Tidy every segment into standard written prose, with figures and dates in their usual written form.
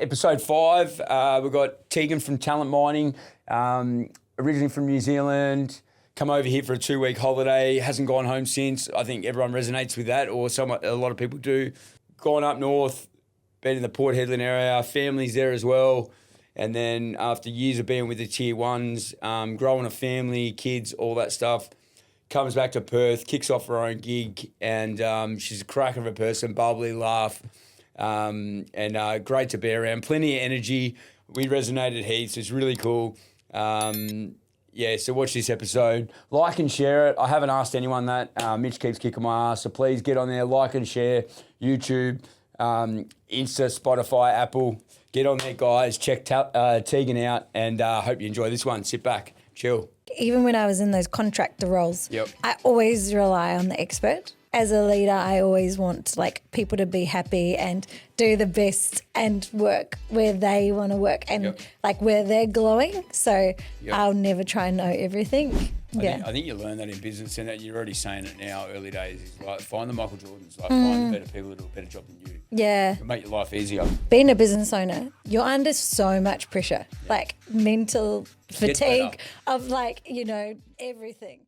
episode 5. We've got Tegan from Talent Mining, originally from New Zealand, come over here for a 2-week holiday, hasn't gone home since. I think everyone resonates with that, or a lot of people do. Gone up north, been in the Port Hedland area, family's there as well. And then after years of being with the tier ones, growing a family, kids, all that stuff, comes back to Perth, kicks off her own gig, and she's a crack of a person, bubbly, laugh, and great to be around. Plenty of energy. We resonated heaps. It's really cool. So watch this episode. Like and share it. I haven't asked anyone that. Mitch keeps kicking my ass, so please get on there, like and share. YouTube, Insta, Spotify, Apple. Get on there, guys. Check Tegan out, and hope you enjoy this one. Sit back, chill. Even when I was in those contractor roles, Yep. I always rely on the expert. As a leader, I always want people to be happy and do the best and work where they want to work and where they're glowing. So I'll never try and know everything. I think you learn that in business, and that you're already saying it now, early days, is like find the Michael Jordans, find the better people that do a better job than you. Yeah. It'll make your life easier. Being a business owner, you're under so much pressure, like mental fatigue of everything.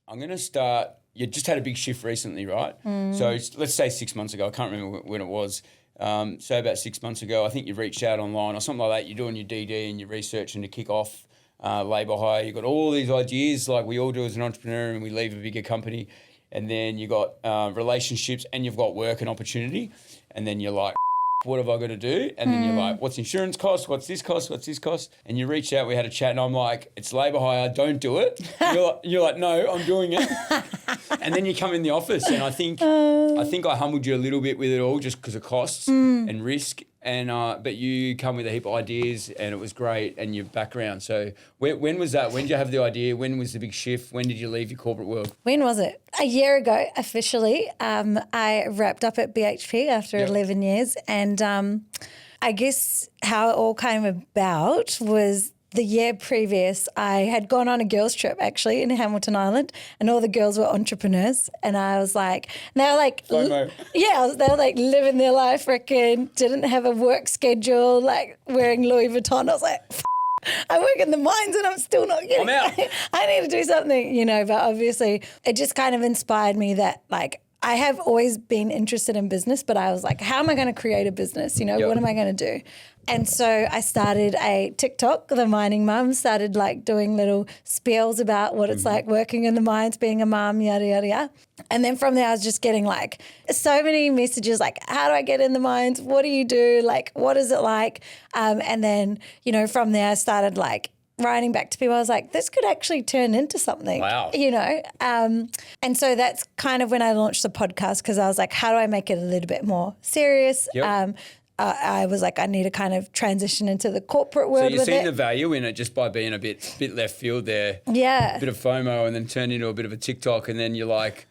I'm going to start, you just had a big shift recently, right? So let's say 6 months ago, I can't remember when it was. So about 6 months ago, I think you've reached out online or something like that. You're doing your DD and you're researching to kick off labour hire. You've got all these ideas like we all do as an entrepreneur, and we leave a bigger company. And then you've got relationships and you've got work and opportunity. And then you're like, what have I got to do? And then you're like, what's insurance cost? What's this cost? What's this cost? And you reached out, we had a chat, and I'm like, it's labour hire, don't do it. You're like, no, I'm doing it. And then you come in the office, and I think I humbled you a little bit with it all just because of costs and risk. And but you come with a heap of ideas, and it was great, and your background. So when was that? When did you have the idea? When was the big shift? When did you leave your corporate world? When was it? A year ago, officially. I wrapped up at BHP after 11 years, and I guess how it all came about was the year previous, I had gone on a girls' trip actually in Hamilton Island, and all the girls were entrepreneurs. And I was like, they were like, FOMO. They were like living their life, freaking didn't have a work schedule, like wearing Louis Vuitton. I was like, I work in the mines and I'm still not getting it. I need to do something, but obviously it just kind of inspired me that I have always been interested in business, but I was like, how am I going to create a business? What am I going to do? And so I started a TikTok, The Mining Mum, started doing little spiels about what it's like working in the mines, being a mum, yada, yada, yada. And then from there I was just getting so many messages how do I get in the mines? What do you do? What is it like? And then, from there I started writing back to people. I was like, this could actually turn into something. Wow. And so that's kind of when I launched the podcast, because I was like, how do I make it a little bit more serious? Yep. I was like, I need to kind of transition into the corporate world with it. So you've seen the value in it just by being a bit left field there. Yeah. A bit of FOMO, and then turn into a bit of a TikTok, and then you're like,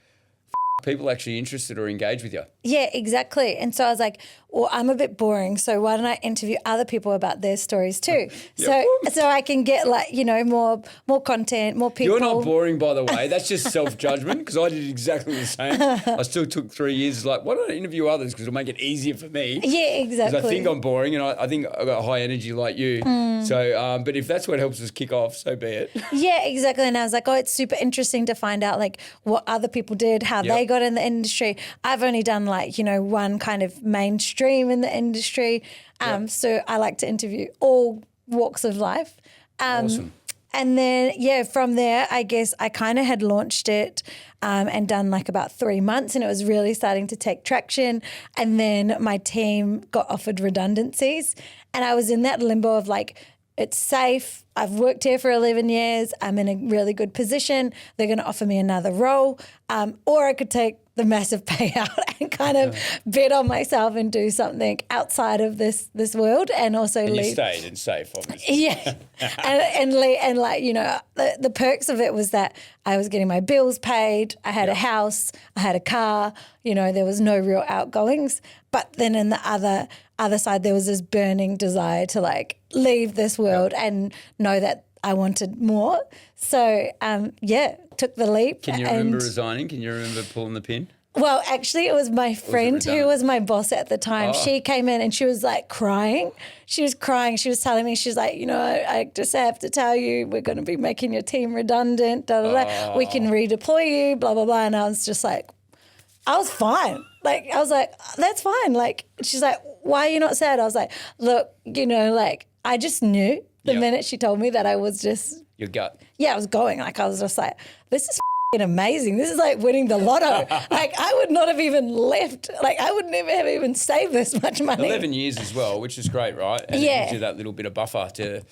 people actually interested or engage with you. Yeah, exactly. And so I was like, well, I'm a bit boring, so why don't I interview other people about their stories too? So I can get more content, more people. You're not boring, by the way. That's just self-judgment, because I did exactly the same. I still took 3 years. Why don't I interview others, because it'll make it easier for me. Yeah, exactly. Because I think I'm boring, and I think I've got high energy like you. So, but if that's what helps us kick off, so be it. Yeah, exactly. And I was like, it's super interesting to find out what other people did, how they got in the industry. I've only done one kind of mainstream in the industry. So I like to interview all walks of life. Awesome. And then, from there, I guess I kind of had launched it and done about 3 months, and it was really starting to take traction. And then my team got offered redundancies, and I was in that limbo of it's safe. I've worked here for 11 years. I'm in a really good position. They're going to offer me another role. Or I could take the massive payout and kind of bet on myself and do something outside of this world, and also and leave. You stayed and safe, obviously. Yeah. and the perks of it was that I was getting my bills paid. I had a house. I had a car. There was no real outgoings. But then in the other side, there was this burning desire to leave this world and know that I wanted more. So, took the leap. Can you remember resigning? Can you remember pulling the pin? Well, actually, it was my friend who was my boss at the time. Oh. She came in and she was like crying. She was crying. She was telling me, she's like, I just have to tell you, we're going to be making your team redundant. Da, da, da. We can redeploy you, blah, blah, blah. And I was just like, I was fine. Like, I was like, that's fine. Like, she's like, why are you not sad? I was like, look, like, I just knew the minute she told me that I was just. Your gut. Yeah, I was going. Like, I was just like, this is amazing. This is like winning the lotto. Like, I would not have even left. Like, I would never have even saved this much money. 11 years as well, which is great, right? And it gives you that little bit of buffer to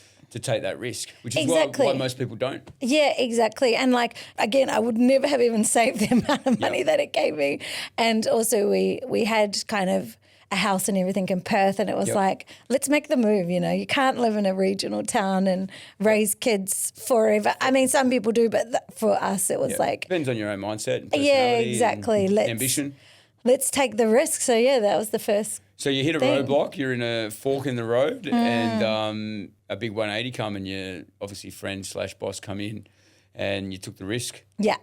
take that risk, which is why most people don't. Yeah, exactly. And like, again, I would never have even saved the amount of money that it gave me. And also we had kind of a house and everything in Perth, and it was like, let's make the move. You can't live in a regional town and raise kids forever. I mean, some people do, but for us it was like, depends on your own mindset and personality, exactly. and ambition. Let's take the risk. So that was the first. So you hit a roadblock, you're in a fork in the road, and a big 180 come, and your obviously friend / boss come in, and you took the risk. Yeah.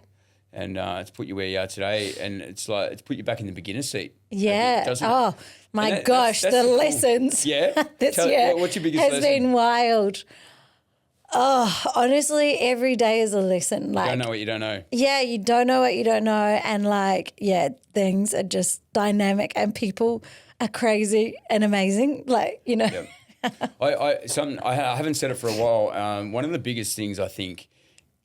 And it's put you where you are today, and it's put you back in the beginner's seat. Yeah. Doesn't it? Oh my gosh, that's the cool lessons. Yeah. This year what's your biggest lesson? has been wild. Oh, honestly, every day is a lesson. Like, you don't know what you don't know. Yeah, you don't know what you don't know, and things are just dynamic, and people are crazy and amazing. Like, Yep. I haven't said it for a while. One of the biggest things I think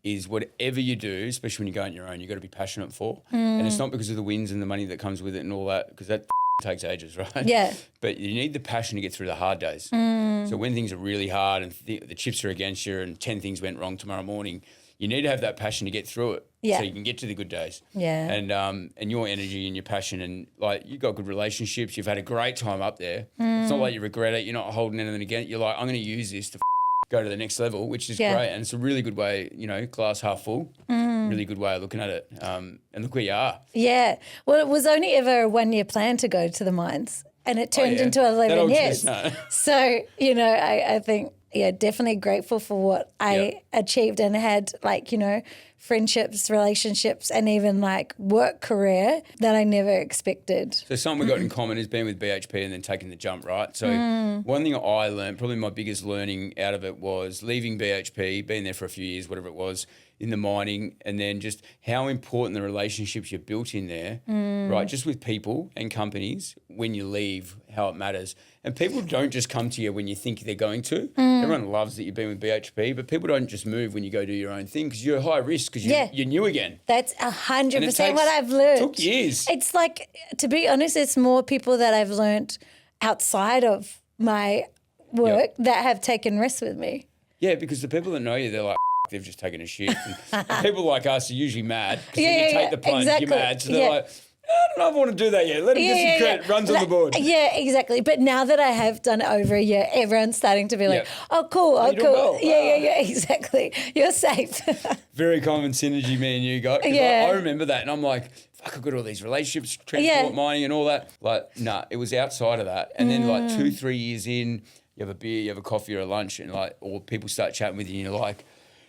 is whatever you do, especially when you go on your own, you've got to be passionate for. And it's not because of the wins and the money that comes with it and all that, because that takes ages, right? Yeah. But you need the passion to get through the hard days. So when things are really hard and the chips are against you and 10 things went wrong tomorrow morning, you need to have that passion to get through it. Yeah. So you can get to the good days. Yeah. And your energy and your passion, and like, you've got good relationships, you've had a great time up there. It's not like you regret it, you're not holding anything against it. You're like, I'm going to use this to go to the next level, which is great. And it's a really good way, glass half full, really good way of looking at it. And look where you are. Yeah. Well, it was only ever a 1 year plan to go to the mines, and it turned into 11 years. So, I think, definitely grateful for what I achieved and had, friendships, relationships, and even work career that I never expected. So something we got in common is being with BHP and then taking the jump, right? So one thing I learned, probably my biggest learning out of it, was leaving BHP, being there for a few years, whatever it was, in the mining, and then just how important the relationships you've built in there, right? Just with people and companies, when you leave, how it matters. And people don't just come to you when you think they're going to. Everyone loves that you've been with BHP, but people don't just move when you go do your own thing, because you're high risk, because you're new again. That's 100% what I've learned. It took years. It's like, to be honest, it's more people that I've learned outside of my work that have taken risks with me. Yeah, because the people that know you, they're like, they've just taken a shit. And people like us are usually mad, because when you take the plunge, you're mad. So they're like, I don't know if I want to do that yet. Let him get some credit. Runs on the board. Yeah, exactly. But now that I have done it over a year, everyone's starting to be like, oh, cool, oh, cool. Well. Yeah, exactly. You're safe. Very common synergy me and you got. I remember that, and I'm like, fuck, I've got all these relationships, transport, mining and all that. It was outside of that. And then 2-3 years in, you have a beer, you have a coffee or a lunch, and or people start chatting with you, and you're like,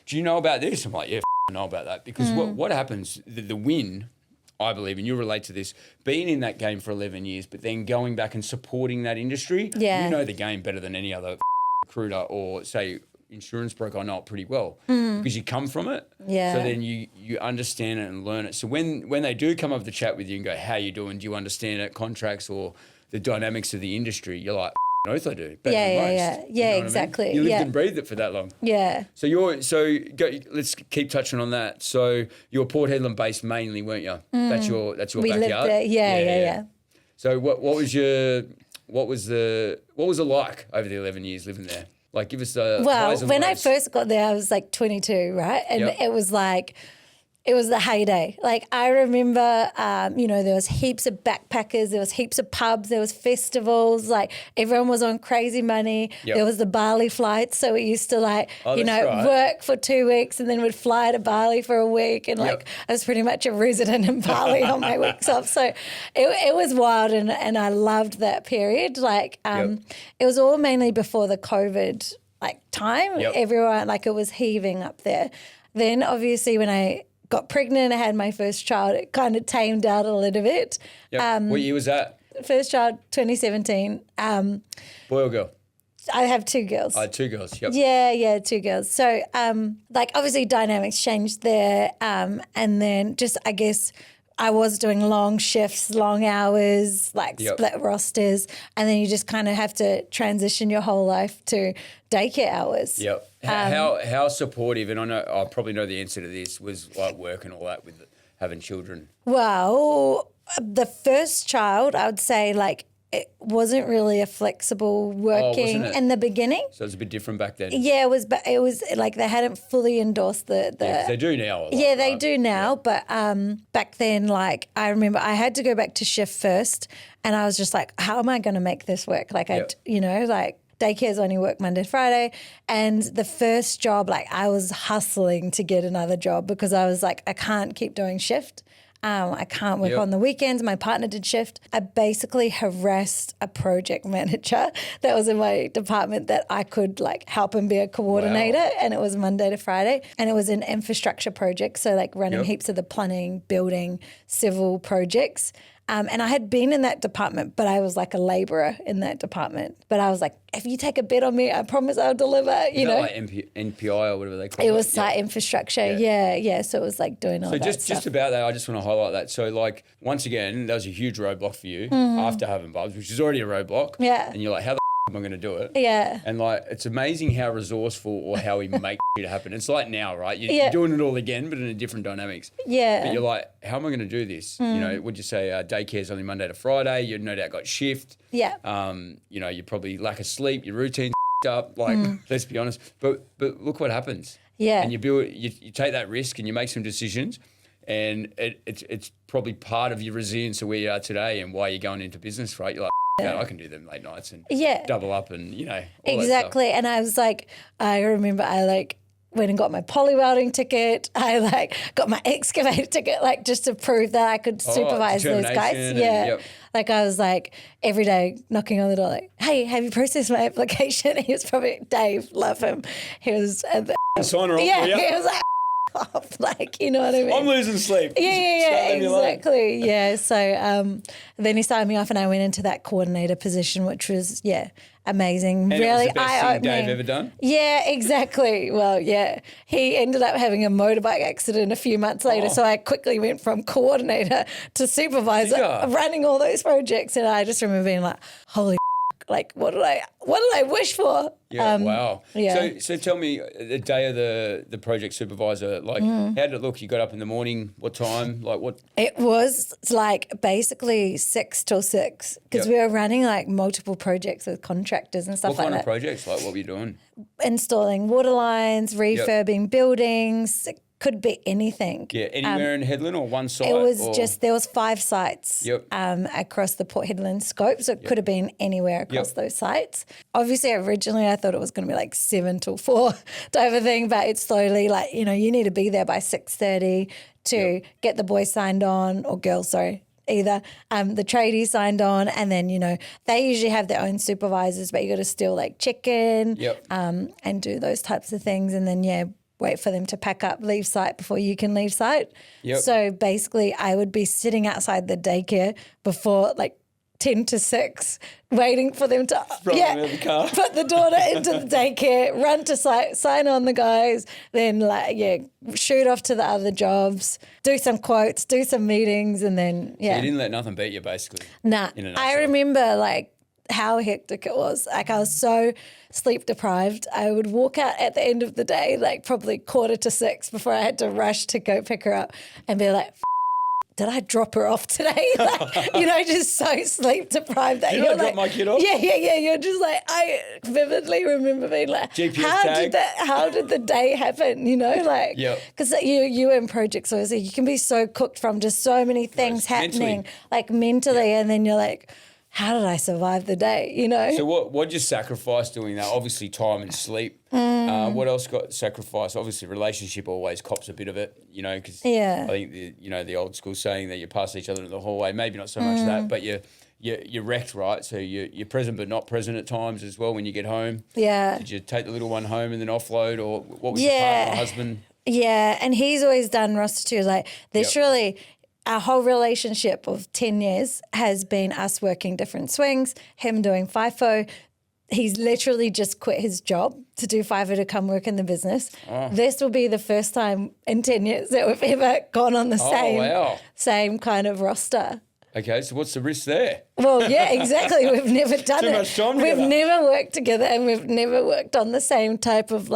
do you know about this? I'm like, yeah, I know about that. Because what happens, the win, I believe, and you'll relate to this, being in that game for 11 years, but then going back and supporting that industry, you know the game better than any other recruiter or, say, insurance broker. I know it pretty well because you come from it. Yeah. So then you understand it and learn it. So when they do come up to chat with you and go, how you doing? Do you understand it, contracts or the dynamics of the industry? You're like, oath I do. Yeah, exactly. I mean? You lived and breathed it for that long. Yeah. So let's keep touching on that. So you're Port Hedland based mainly, weren't you? That's your backyard. We lived there. Yeah. So what was it like over the 11 years living there? Like, give us the highs and when lows. I first got there, I was 22, right? And it was it was the heyday. I remember, there was heaps of backpackers, there was heaps of pubs, there was festivals, everyone was on crazy money. Yep. There was the Bali flights, so we used to work for 2 weeks and then would fly to Bali for a week, and I was pretty much a resident in Bali on my weeks off. So it was wild, and I loved that period. It was all mainly before the COVID time. Everyone, it was heaving up there. Then obviously when I got pregnant, I had my first child, it kind of tamed out a little bit. Yep. What year was that? First child, 2017. Boy or girl? I have 2 girls. 2 girls, yep. Yeah, 2 girls. So, like, obviously dynamics changed there. And then just, I guess, I was doing long shifts, long hours, like split rosters. And then you just kind of have to transition your whole life to daycare hours. Yep. How supportive, and I probably know the answer to this, was like work and all that with having children? Well, the first child, I would say, like, it wasn't really a flexible working in the beginning. So it was a bit different back then. Yeah, it was like they hadn't fully endorsed the 'cause they do now. Lot, yeah, they right? do now. But back then, like, I remember I had to go back to shift first, and I was just like, how am I going to make this work? Like, like daycares only work Monday to Friday. And the first job, like, I was hustling to get another job because I was like, I can't keep doing shift. I can't work on the weekends. My partner did shift. I basically harassed a project manager that was in my department that I could like help him be a coordinator. Wow. And it was Monday to Friday. And it was an infrastructure project. So like running heaps of the plumbing, building, civil projects. And I had been in that department, but I was like a labourer in that department. But I was like, if you take a bet on me, I promise I'll deliver, you know. Like NPI or whatever they call it? It was site infrastructure, yeah. So it was like doing all that stuff. So just about that, I just want to highlight that. So like, once again, that was a huge roadblock for you after having Bubs, which is already a roadblock. Yeah. And you're like, how the am I going to do it? Yeah. And like, it's amazing how resourceful or how we make it happen. It's like now, right? You're doing it all again, but in a different dynamics. Yeah. But you're like, how am I going to do this? You know, would you say daycare's only Monday to Friday? You no doubt got shift. Yeah. You know, you probably lack of sleep. Your routine's up. Like, let's be honest. But look what happens. Yeah. And you build. You take that risk and you make some decisions, and it's probably part of your resilience of where you are today and why you're going into business, right? You're like, I can do them late nights and double up and, you know, all exactly. And I was like, I remember I like went and got my poly welding ticket. I like got my excavator ticket, like just to prove that I could supervise those guys. Yeah. Like I was like every day knocking on the door like, hey, have you processed my application? He was probably, Dave, love him. He was sign her off. Yeah, he was like, off, like, you know what I mean? I'm losing sleep. Yeah, exactly. Yeah, so then he started me off and I went into that coordinator position, which was, amazing. And really it was the best thing Dave ever done? Yeah, exactly. Well, yeah. He ended up having a motorbike accident a few months later, so I quickly went from coordinator to supervisor, running all those projects, and I just remember being like, holy like, what did I wish for? Yeah, wow. Yeah. So tell me, the day of the project supervisor, like, how did it look? You got up in the morning, what time? Like, what? It was like basically 6 till 6 because we were running like multiple projects with contractors and stuff like that. What kind of projects? Like, what were you doing? Installing water lines, refurbing buildings. Could be anything. Yeah, anywhere in Headland or one site? It was there was 5 sites across the Port Hedland scope, so it could have been anywhere across those sites. Obviously, originally I thought it was going to be like 7 till 4 type of thing, but it's slowly like, you know, you need to be there by 6:30 to get the boys signed on, or girls, sorry, either. The tradies signed on, and then, you know, they usually have their own supervisors, but you got to still like check in and do those types of things, and then, wait for them to pack up, leave site before you can leave site. Yep. So basically I would be sitting outside the daycare before like 10 to 6, waiting for them to put the daughter into the daycare, run to site, sign on the guys, then shoot off to the other jobs, do some quotes, do some meetings, and then So you didn't let nothing beat you, basically. Nah. I remember like how hectic it was. Like I was so sleep deprived. I would walk out at the end of the day, like probably 5:45 before I had to rush to go pick her up and be like, did I drop her off today? Like, you know, just so sleep deprived that you're like, drop my kid off? Yeah. You're just like, I vividly remember being like, how did the day happen? You know, like, because you in projects, obviously, you can be so cooked from just so many things happening, like mentally, and then you're like, how did I survive the day, you know? So what did you sacrifice doing that? Obviously time and sleep. What else got sacrificed? Obviously relationship always cops a bit of it, you know, because I think the old school saying that you pass each other in the hallway, maybe not so much that, but you're wrecked, right? So you're present but not present at times as well when you get home. Yeah. Did you take the little one home and then offload, or what was your partner or husband? Yeah, and he's always done roster too. Like, literally, our whole relationship of 10 years has been us working different swings, him doing FIFO. He's literally just quit his job to do FIFO to come work in the business. Oh. This will be the first time in 10 years that we've ever gone on the same kind of roster. Okay, so what's the risk there? Well, yeah, exactly. We've never done Too it. much time together. We've never worked together, and we've never worked on the same type of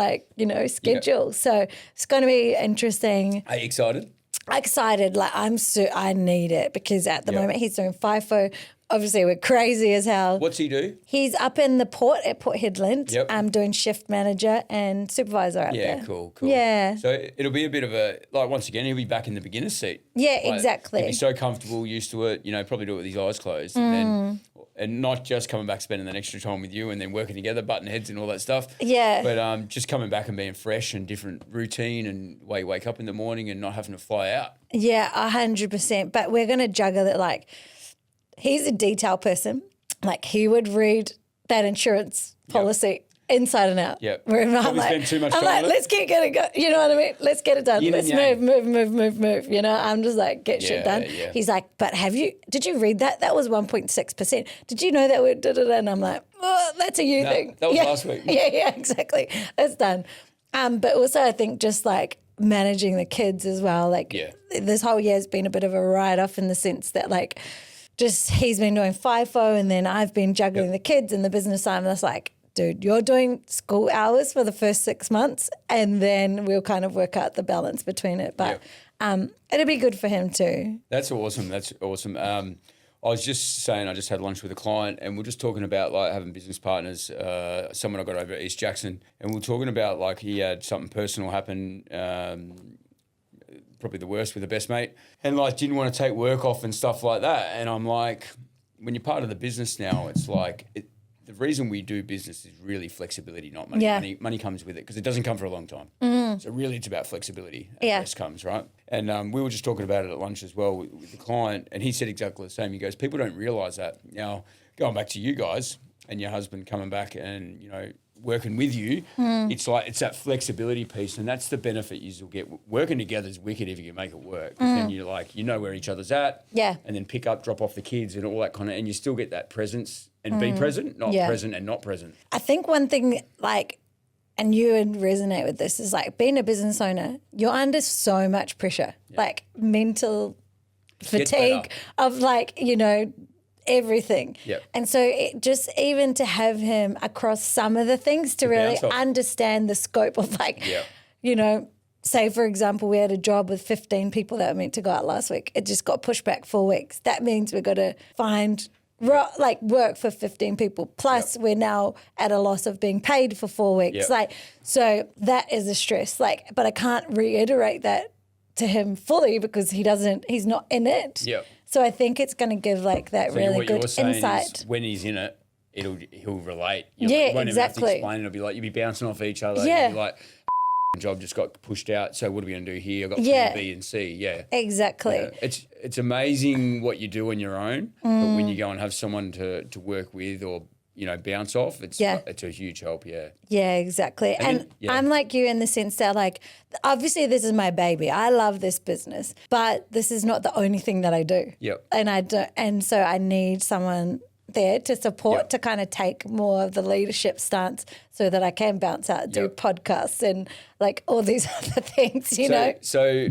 schedule. Yeah. So it's going to be interesting. Are you excited? Excited. Like I need it because at the moment he's doing FIFO. Obviously, we're crazy as hell. What's he do? He's up in the port at Port Hedland. Doing shift manager and supervisor up there. Yeah, cool. Yeah. So it'll be a bit of once again, he'll be back in the beginner's seat. Yeah, exactly. He'll be so comfortable, used to it, probably do it with his eyes closed. And not just coming back, spending that extra time with you and then working together, button heads and all that stuff. Yeah. But just coming back and being fresh and different routine and way you wake up in the morning and not having to fly out. Yeah, 100%. But we're going to juggle it like... He's a detail person. Like, he would read that insurance policy inside and out. Yeah. I'm too much time like, let's get it go. You know what I mean? Let's get it done. Yin let's move. You know, I'm just like, get shit done. Yeah. He's like, but did you read that? That was 1.6%. Did you know that we did it? And I'm like, oh, that's a you thing. That was last week. Yeah, exactly. That's done. But also I think just like managing the kids as well. Like this whole year has been a bit of a write-off in the sense that like, just he's been doing FIFO and then I've been juggling the kids and the business side. And it's like, dude, you're doing school hours for the first 6 months and then we'll kind of work out the balance between it. But it'll be good for him too. That's awesome. I was just saying I just had lunch with a client and we're just talking about like having business partners, someone I got over at East Jackson, and we're talking about like he had something personal happen, probably the worst with a best mate, and like didn't want to take work off and stuff like that. And I'm like, when you're part of the business now, it's like the reason we do business is really flexibility, not money. Yeah. Money comes with it because it doesn't come for a long time. So really it's about flexibility. Rest comes, right? And we were just talking about it at lunch as well with the client, and he said exactly the same. He goes, people don't realise that. Now, going back to you guys and your husband coming back and, working with you, it's that flexibility piece, and that's the benefit you'll get. Working together is wicked if you can make it work. Then you're like, where each other's at, and then pick up, drop off the kids and all that kind of, and you still get that presence and be present, not present and not present. I think one thing and you would resonate with this is like being a business owner, you're under so much pressure, like mental fatigue of everything. Yep. And so just even to have him across some of the things to really understand the scope of say for example, we had a job with 15 people that were meant to go out last week. It just got pushed back 4 weeks. That means we've got to find work for 15 people. Plus we're now at a loss of being paid for 4 weeks. So that is a stress. but I can't reiterate that to him fully because he's not in it. Yep. So I think it's going to give that really good insight. When he's in it, he'll relate. You won't even have to explain. It'll be like you'll be bouncing off each other. Yeah. You'll be like, job just got pushed out. So what are we going to do here? I've got plan B and C. Yeah. Exactly. Yeah. It's amazing what you do on your own, but when you go and have someone to work with or bounce off, it's a huge help. Yeah. Yeah, exactly. And I'm like you in the sense that obviously this is my baby. I love this business, but this is not the only thing that I do. Yep. And so I need someone there to support to kind of take more of the leadership stance so that I can bounce out, do podcasts and all these other things, you know. So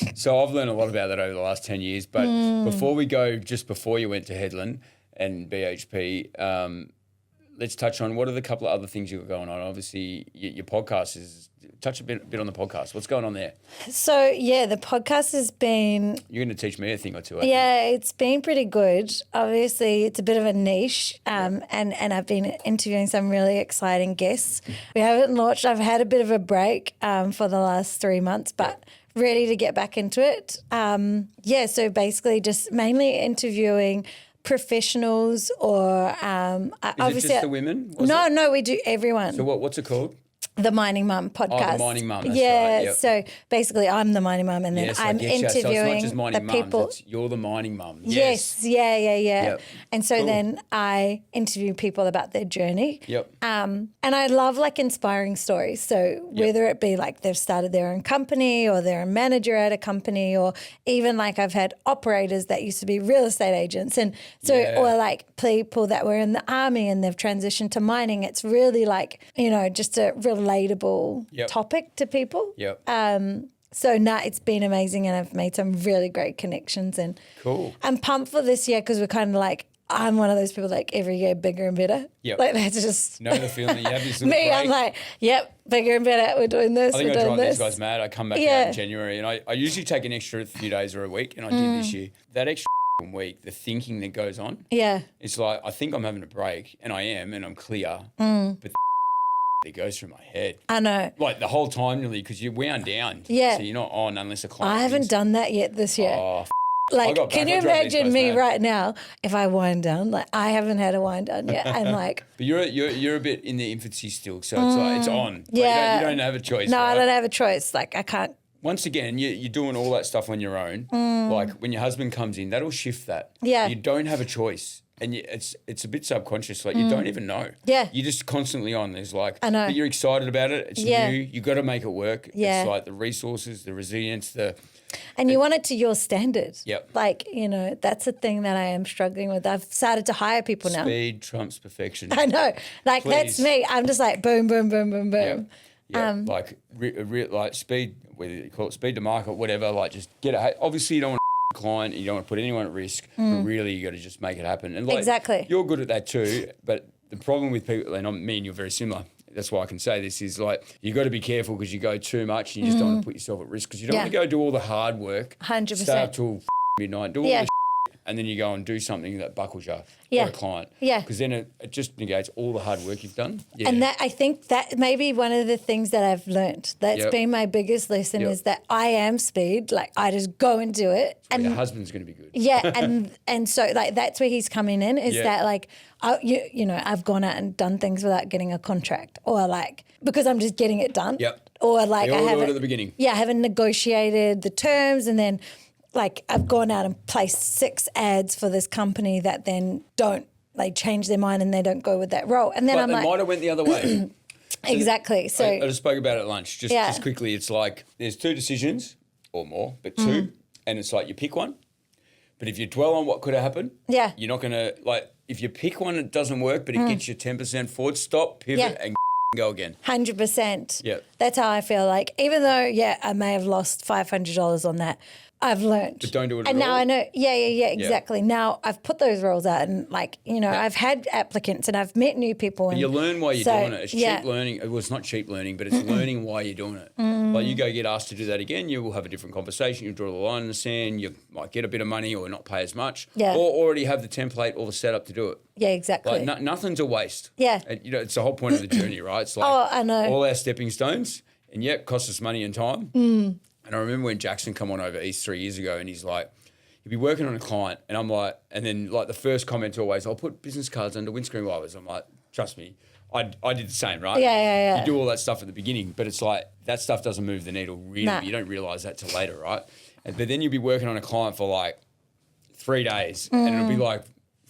I've learned a lot about that over the last 10 years, but before we go, just before you went to Hedland and BHP, let's touch on what are the couple of other things you've got going on. Obviously, your podcast is touch a bit on the podcast. What's going on there? So the podcast has been. You're going to teach me a thing or two. It's been pretty good. Obviously, it's a bit of a niche, and I've been interviewing some really exciting guests. We haven't launched. I've had a bit of a break for the last 3 months, but. Ready to get back into it. So basically, just mainly interviewing professionals or Is it just the women? No, we do everyone. So what's it called? the Mining Mum podcast. Oh, the Mining Mum, that's yeah, right. Yep. So basically I'm the Mining Mum and then Yes, I'm I get you. So interviewing it's not just mining the people. mums, you're the mining mum. Yes. Yeah. Yep. And so Cool. then I interview people about their journey. Yep. And I love like inspiring stories. So whether it be like they've started their own company or they're a manager at a company, or even like I've had operators that used to be real estate agents, and so or like people that were in the army and they've transitioned to mining. It's really like, you know, just a relatable topic to people. So it's been amazing, and I've made some really great connections, and cool. I'm pumped for this year because we're kind of like, I'm one of those people like every year bigger and better. Like that's just know the feeling that you have this little me. break. I'm like, bigger and better. We're doing this. I think we're I doing drive this. these guys mad. I come back out in January, and I usually take an extra few days or a week, and I did this year. That extra week, the thinking that goes on. It's like I think I'm having a break, and I am, and I'm clear, but it goes through my head. I know. Like the whole time nearly, because you're wound down. So you're not on unless a client I haven't done that yet this year. Oh, like, can you imagine me right now if I wind down? Like, I haven't had a wind down yet. I'm like, but you're a bit in the infancy still, so it's like it's on. Like, Yeah. you don't have a choice. no, right? I don't have a choice. Like, I can't. Once again, you're doing all that stuff on your own. Like when your husband comes in, that'll shift that. Yeah. You don't have a choice. And it's a bit subconscious. Like you don't even know. Yeah. You're just constantly on. There's like, I know. But you're excited about it. It's new. You got to make it work. Yeah. It's like the resources, the resilience, And you want it to your standard. Yep. Like, you know, that's a thing that I am struggling with. I've started to hire people now. Speed trumps perfection. I know. Like, that's me. I'm just like, boom, boom, boom, boom, boom. Yeah. Like, like speed, whether you call it speed to market, whatever, like just get it. Obviously, you don't want to client, you don't want to put anyone at risk, but really you got to just make it happen. And like, Exactly. You're good at that too, but the problem with people, and me and you're very similar, that's why I can say this, is like you got to be careful because you go too much and you just don't want to put yourself at risk, because you don't want to go do all the hard work, 100%. stay up till midnight, do all the and then you go and do something that buckles you for a client. Because then it just negates all the hard work you've done. And that, I think that may be one of the things that I've learned. That's been my biggest lesson is that I am speed. Like, I just go and do it. And your husband's going to be good. And so like that's where he's coming in is that like, you know, I've gone out and done things without getting a contract, or like because I'm just getting it done. Or like I haven't at the beginning. I haven't negotiated the terms, and then like I've gone out and placed 6 ads for this company that then they change their mind and they don't go with that role. And then I'm like, might have went the other way. Exactly. So I just spoke about it at lunch. Just quickly, it's like there's 2 decisions or more, but 2, and it's like you pick one. But if you dwell on what could have happened, you're not going to, like, if you pick one, it doesn't work, but it gets you 10% forward, stop, pivot, and go again. 100%. Yeah. That's how I feel. Like, even though, I may have lost $500 on that, I've learned. But don't do it at And now all. I know, exactly. Now I've put those roles out, and like, you know, I've had applicants and I've met new people. And you learn why you're doing it. It's cheap learning. Well, it's not cheap learning, but it's learning why you're doing it. Like you go get asked to do that again, you will have a different conversation. You draw the line in the sand. You might get a bit of money or not pay as much. Yeah. Or already have the template or the setup to do it. Yeah, exactly. Like nothing's a waste. Yeah. And, you know, it's the whole point of the journey, right? It's like I know. all our stepping stones, and it costs us money and time. And I remember when Jackson come on over East 3 years ago, and he's like, he'd be working on a client, and I'm like, and then like the first comment's always, I'll put business cards under windscreen wipers. I'm like, trust me, I did the same, right? Yeah. You do all that stuff at the beginning, but it's like that stuff doesn't move the needle really. Nah. You don't realise that till later, right? But then you'll be working on a client for like 3 days, and it'll be like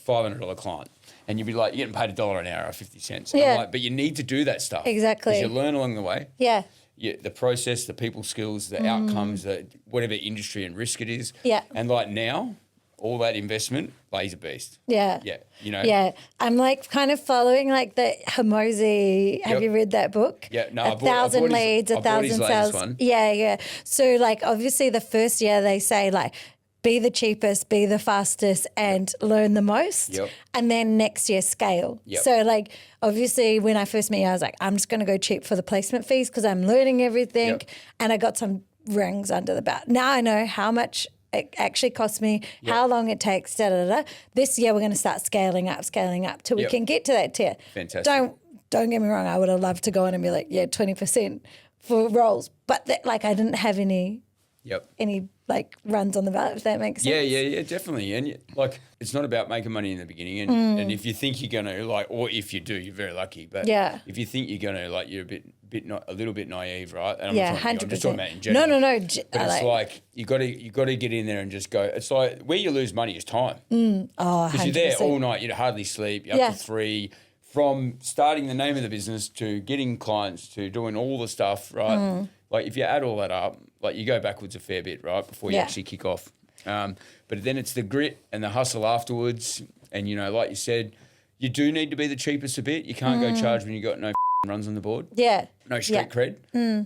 $500 client. And you'd be like, you're getting paid $1 an hour or 50 cents. Yeah. I'm like, but you need to do that stuff. Exactly. Because you learn along the way. Yeah. The process, the people skills, the outcomes, whatever industry and risk it is. Yeah. And like now, all that investment, like he's a beast. Yeah. Yeah. You know? Yeah. I'm like kind of following like the Hormozi. Have you read that book? Yeah. No, 1,000 leads, 1,000 sales. Yeah. So like obviously the first year they say like, be the cheapest, be the fastest, and learn the most. Yep. And then next year scale. Yep. So like obviously when I first met you, I was like, I'm just going to go cheap for the placement fees because I'm learning everything. Yep. And I got some rings under the belt. Now I know how much it actually costs me, how long it takes, This year we're going to start scaling up till we can get to that tier. Fantastic. Don't get me wrong. I would have loved to go in and be like, 20% for roles. But like I didn't have any like runs on the bar, if that makes sense. Yeah, definitely. And like, it's not about making money in the beginning. And if you think you're going to like, or if you do, you're very lucky. But if you think you're going to like, you're a little bit naive, right? And I'm 100%. I'm just talking about in general. No. But it's like you got to get in there and just go. It's like where you lose money is time. Because you're there all night. You hardly sleep. You're up to 3. From starting the name of the business to getting clients to doing all the stuff, right? Like if you add all that up, like you go backwards a fair bit, right, before you actually kick off. But then it's the grit and the hustle afterwards. And, you know, like you said, you do need to be the cheapest a bit. You can't go charge when you got no runs on the board. Yeah. No street cred.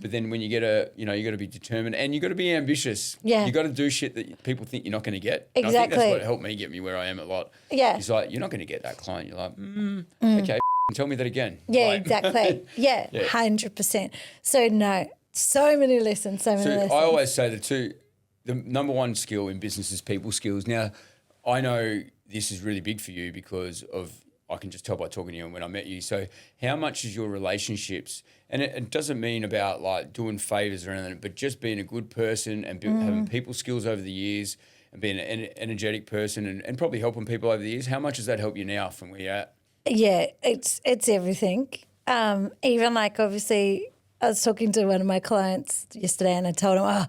But then when you get you got to be determined and you got to be ambitious. Yeah. You got to do shit that people think you're not going to get. Exactly. And I think that's what helped me get me where I am a lot. Yeah. It's like, you're not going to get that client. You're like, okay, tell me that again. Yeah, like, exactly. Yeah, 100%. So no, so many lessons. I always say the number one skill in business is people skills. Now, I know this is really big for you because I can just tell by talking to you and when I met you. So how much is your relationships, and it doesn't mean about like doing favours or anything, but just being a good person and having people skills over the years and being an energetic person and probably helping people over the years. How much does that help you now from where you're at? Yeah, it's everything. Even like obviously I was talking to one of my clients yesterday and I told him,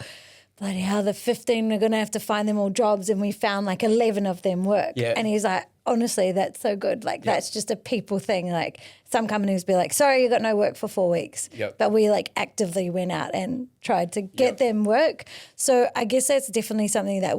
bloody hell, the 15 we're going to have to find them all jobs, and we found like 11 of them work. Yeah. And he's like, honestly, that's so good. Like that's just a people thing. Like some companies be like, sorry, you got no work for 4 weeks. But we like actively went out and tried to get them work. So I guess that's definitely something that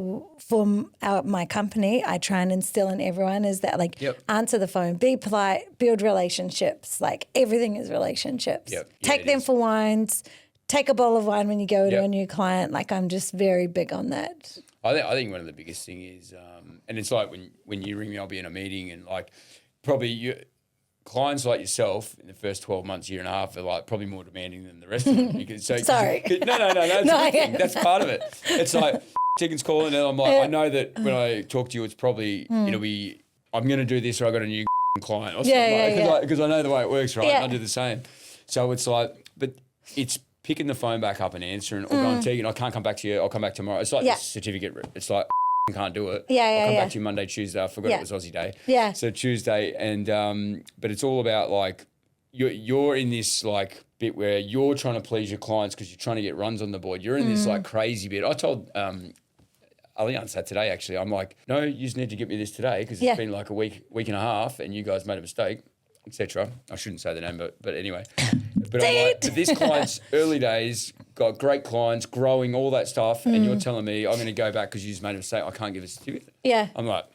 from my company, I try and instill in everyone is that like answer the phone, be polite, build relationships. Like everything is relationships. Take them for wines. Take a bottle of wine when you go to a new client. Like I'm just very big on that. I think one of the biggest thing is, and it's like when you ring me, I'll be in a meeting and like probably clients like yourself in the first 12 months, year and a half are like probably more demanding than the rest of them. Sorry. No, that's a good thing. That's part of it. It's like Tegan's calling and I'm like, I know that when I talk to you, it's probably, it'll be, I'm going to do this or I got a new client or something because I know the way it works, right? And I do the same. So it's like, but it's picking the phone back up and answering or going, Tegan, I can't come back to you. I'll come back tomorrow. It's like the certificate. It's like, can't do it. I'll come back to you Monday, Tuesday. I forgot it was Aussie Day. So Tuesday. And, but it's all about like, you're in this like bit where you're trying to please your clients because you're trying to get runs on the board. You're in this like crazy bit. I told, Allianz that today actually. I'm like, no, you just need to get me this today because it's been like a week and a half and you guys made a mistake, etc. I shouldn't say the name, but anyway. But I'm like, but this client's early days, got great clients, growing, all that stuff, and you're telling me I'm going to go back because you just made a mistake. I can't give a certificate. I'm like,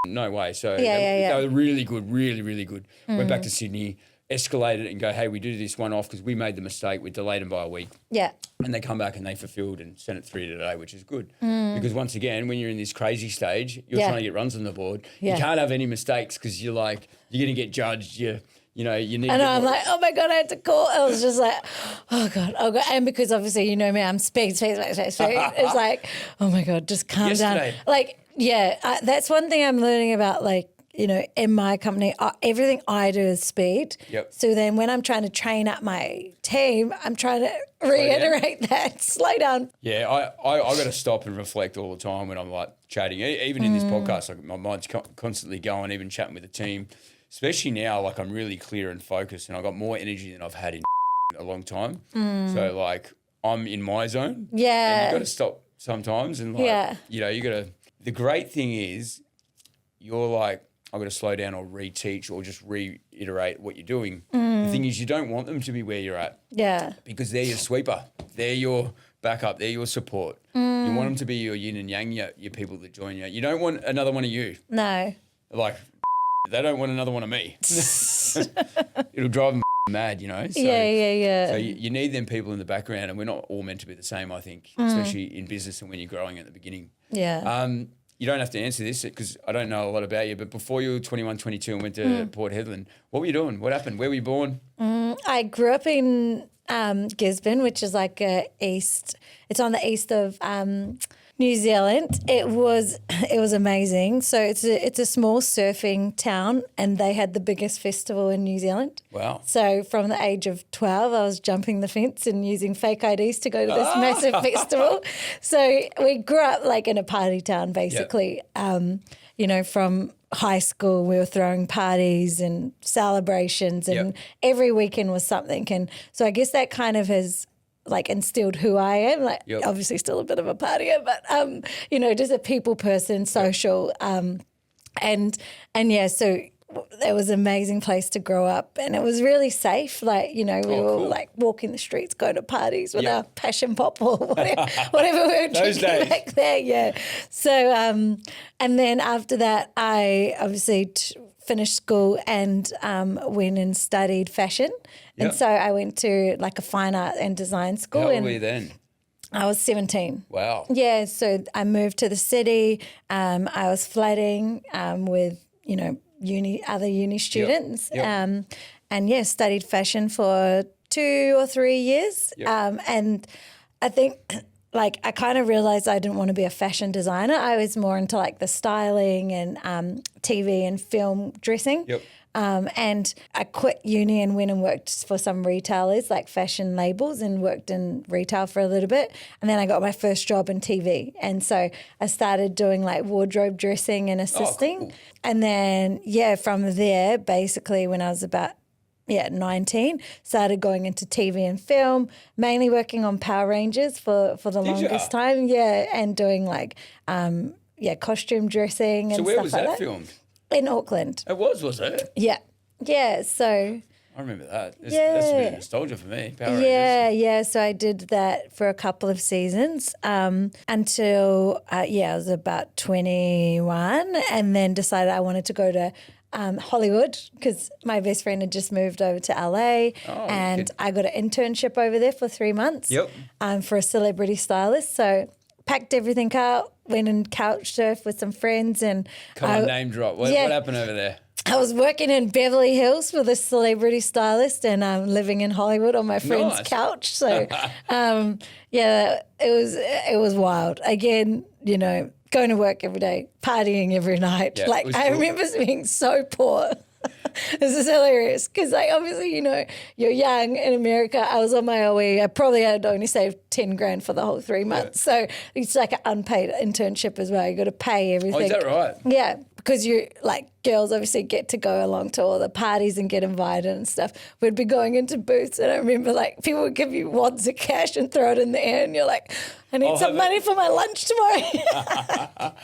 no way. So they were really good, really, really good. Went back to Sydney, escalated and go, hey, we do this one off because we made the mistake. We delayed them by a week. And they come back and they fulfilled and sent it through today, which is good. Because once again, when you're in this crazy stage, you're trying to get runs on the board. You can't have any mistakes because you're like, you're going to get judged. You know, you need. And I'm like, oh my God, I had to call. I was just like, oh God. And because obviously you know me, I'm speed. It's like, oh my God, just calm down. Like, that's one thing I'm learning about. Like, you know, in my company, everything I do is speed. So then when I'm trying to train up my team, I'm trying to reiterate that. Slow down. Yeah, I got to stop and reflect all the time when I'm like chatting. Even in this podcast, like my mind's constantly going. Even chatting with the team. Especially now, like I'm really clear and focused and I've got more energy than I've had in a long time. So like I'm in my zone. And you got to stop sometimes and like, you know, you got to, the great thing is you're like, I've got to slow down or reteach or just reiterate what you're doing. The thing is you don't want them to be where you're at. Because they're your sweeper. They're your backup. They're your support. You want them to be your yin and yang, your people that join you. You don't want another one of you. No. Like, they don't want another one of me. It'll drive them mad, you know. So, So you need them people in the background, and we're not all meant to be the same, I think, especially in business and when you're growing at the beginning. You don't have to answer this because I don't know a lot about you, but before you were 21, 22 and went to Port Hedland, what were you doing? What happened? Where were you born? I grew up in Gisborne, which is like it's on the east of New Zealand. It was amazing. So it's a small surfing town, and they had the biggest festival in New Zealand. Wow. So from the age of 12, I was jumping the fence and using fake IDs to go to this massive festival. So we grew up like in a party town, basically. Yep. From high school, we were throwing parties and celebrations, and every weekend was something. And so I guess that kind of has like instilled who I am. Like obviously still a bit of a partier, but just a people person, social. And yeah, so it was an amazing place to grow up, and it was really safe. Like, we were cool. like walking the streets, going to parties with our passion pop or whatever we were drinking back there. Yeah. So, and then after that, I obviously finished school and went and studied fashion. And so I went to like a fine art and design school. How old were you then? I was 17. Wow. Yeah, so I moved to the city. I was flatting with, other uni students. Yep. And studied fashion for 2 or 3 years. Yep. And I think like I kind of realized I didn't want to be a fashion designer. I was more into like the styling and TV and film dressing. Yep. And I quit uni and went and worked for some retailers, like fashion labels, and worked in retail for a little bit. And then I got my first job in TV. And so I started doing like wardrobe dressing and assisting. Cool. And then, from there, basically when I was about 19, started going into TV and film, mainly working on Power Rangers for the longest time. Yeah, and doing like, costume dressing and stuff like that. So where was that filmed? In Auckland. It was it? Yeah. Yeah, so... I remember that. That's a bit of nostalgia for me, Power Rangers. Yeah. So I did that for a couple of seasons until, I was about 21, and then decided I wanted to go to Hollywood because my best friend had just moved over to LA, and I got an internship over there for 3 months for a celebrity stylist. So packed everything up, went and couch surfed with some friends. And Come on, name drop. What happened over there? I was working in Beverly Hills with a celebrity stylist, and living in Hollywood on my friend's couch. So, it was wild. Again, going to work every day, partying every night. Yeah, I remember being so poor. This is hilarious because, obviously, you're young in America. I was on my OE. I probably had only saved 10 grand for the whole 3 months. So it's like an unpaid internship as well. You got to pay everything. Oh, is that right? Yeah, because girls obviously get to go along to all the parties and get invited and stuff. We'd be going into booths, and I remember people would give you wads of cash and throw it in the air, and you're like, I need some money for my lunch tomorrow.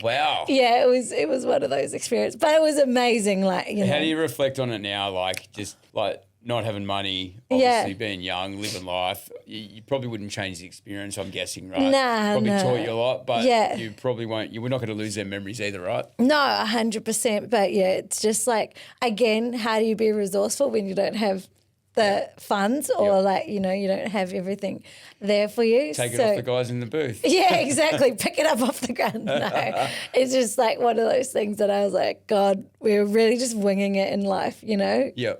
Wow. Yeah, it was one of those experiences, but it was amazing. How do you reflect on it now? Not having money, obviously being young, living life, you probably wouldn't change the experience, I'm guessing, right? Probably taught you a lot, but you probably won't. You were not going to lose their memories either, right? No, 100%. But it's just again, how do you be resourceful when you don't have the funds or you don't have everything there for you? Take it off the guys in the booth. Yeah, exactly. Pick it up off the ground. No, it's just one of those things that I was like, God, we were really just winging it in life, Yeah.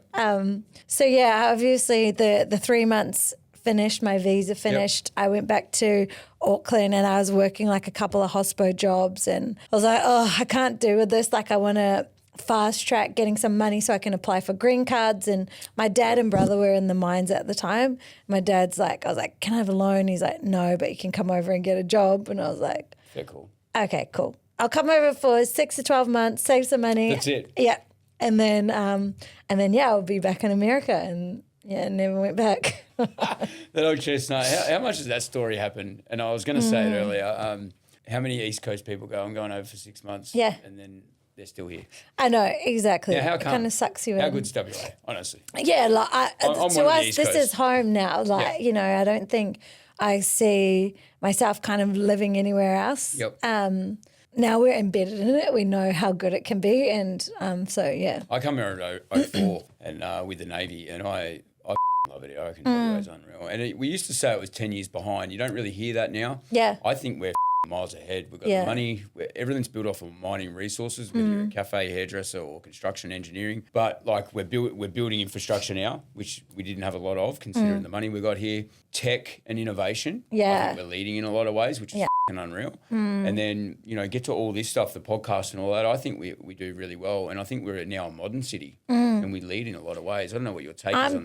So obviously the 3 months finished, my visa finished. I went back to Auckland, and I was working a couple of hospo jobs, and I was like, I can't do with this. I want to fast track getting some money so I can apply for green cards. And my dad and brother were in the mines at the time. My dad's I was like, can I have a loan? He's like, no, but you can come over and get a job. And I was like, Fair cool. Okay, cool. I'll come over for 6 to 12 months, save some money. That's it. Yeah. And then I'll be back in America, and never went back. That old chestnut. How much does that story happen? And I was going to say it earlier. How many East Coast people go, I'm going over for 6 months. Yeah. And then they're still here. I know, exactly. Now, how come? It kind of sucks you in. How good's WA, honestly? Yeah, I'm to us, this is home now. I don't think I see myself kind of living anywhere else. Yep. Now we're embedded in it. We know how good it can be. And I come here in 04 and with the Navy, and I love it. I reckon WA's unreal. And we used to say it was 10 years behind. You don't really hear that now. Yeah. I think we're miles ahead. We've got the money. Everything's built off of mining resources, whether you're a cafe, hairdresser or construction engineering. But like we're building infrastructure now, which we didn't have a lot of considering the money we got here. Tech and innovation. Yeah. I think we're leading in a lot of ways, which is fucking unreal. And then, get to all this stuff, the podcast and all that. I think we do really well. And I think we're now a modern city and we lead in a lot of ways. I don't know what your take is on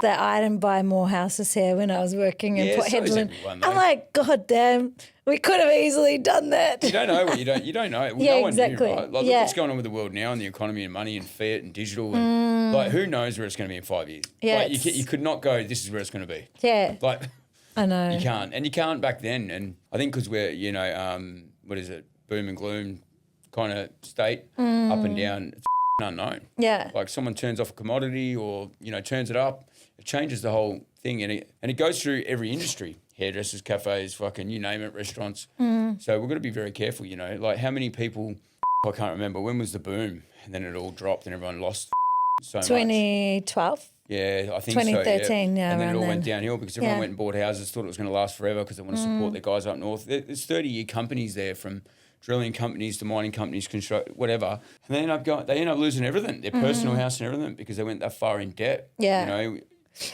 that I didn't buy more houses here when I was working in Port Hedland. I'm like, God damn, we could have easily done that. You don't know what you don't know. Well, yeah, no exactly. One knew, right? Like, look what's going on with the world now and the economy and money and fiat and digital and like who knows where it's going to be in 5 years. Yeah, like, you could not go, this is where it's going to be. Yeah. Like I know. You can't. And you can't back then. And I think because we're, what is it, boom and gloom kind of state, up and down, it's unknown. Yeah. Like someone turns off a commodity or, turns it up, it changes the whole thing. And it goes through every industry, hairdressers, cafes, fucking you name it, restaurants. So we've got to be very careful, like how many people, I can't remember, when was the boom? And then it all dropped and everyone lost so much. 2012? Yeah, I think 2013, yeah. And then it all then. went downhill because everyone went and bought houses, thought it was going to last forever because they want to support their guys up north. There's 30-year companies there, from drilling companies to mining companies, whatever. And they end up losing everything, their personal house and everything, because they went that far in debt. Yeah.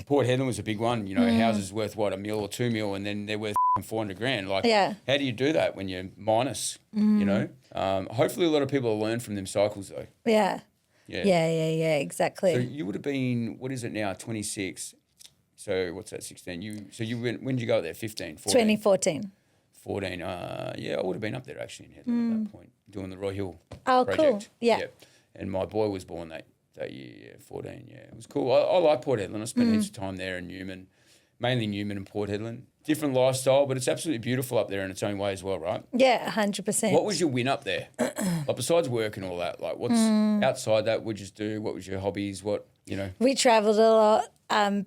Port Hedland was a big one. Houses worth what, $1 million or $2 million, and then they're worth $400,000. Like, how do you do that when you're minus? Hopefully a lot of people will learn from them cycles though. Yeah. Yeah, exactly. So you would have been, what is it now, 26? So what's that, 16? You went, when did you go up there, 15, 14? 2014. 14, I would have been up there actually in Hedland at that point, doing the Roy Hill project. Cool. Yeah. And my boy was born that year, 14, It was cool. I like Port Hedland. I spent heaps of time there in Newman, mainly Newman and Port Hedland. Different lifestyle, but it's absolutely beautiful up there in its own way as well, right? Yeah, 100%. What was your win up there? Like besides work and all that, like what's outside that, what'd you just do? What was your hobbies? We travelled a lot,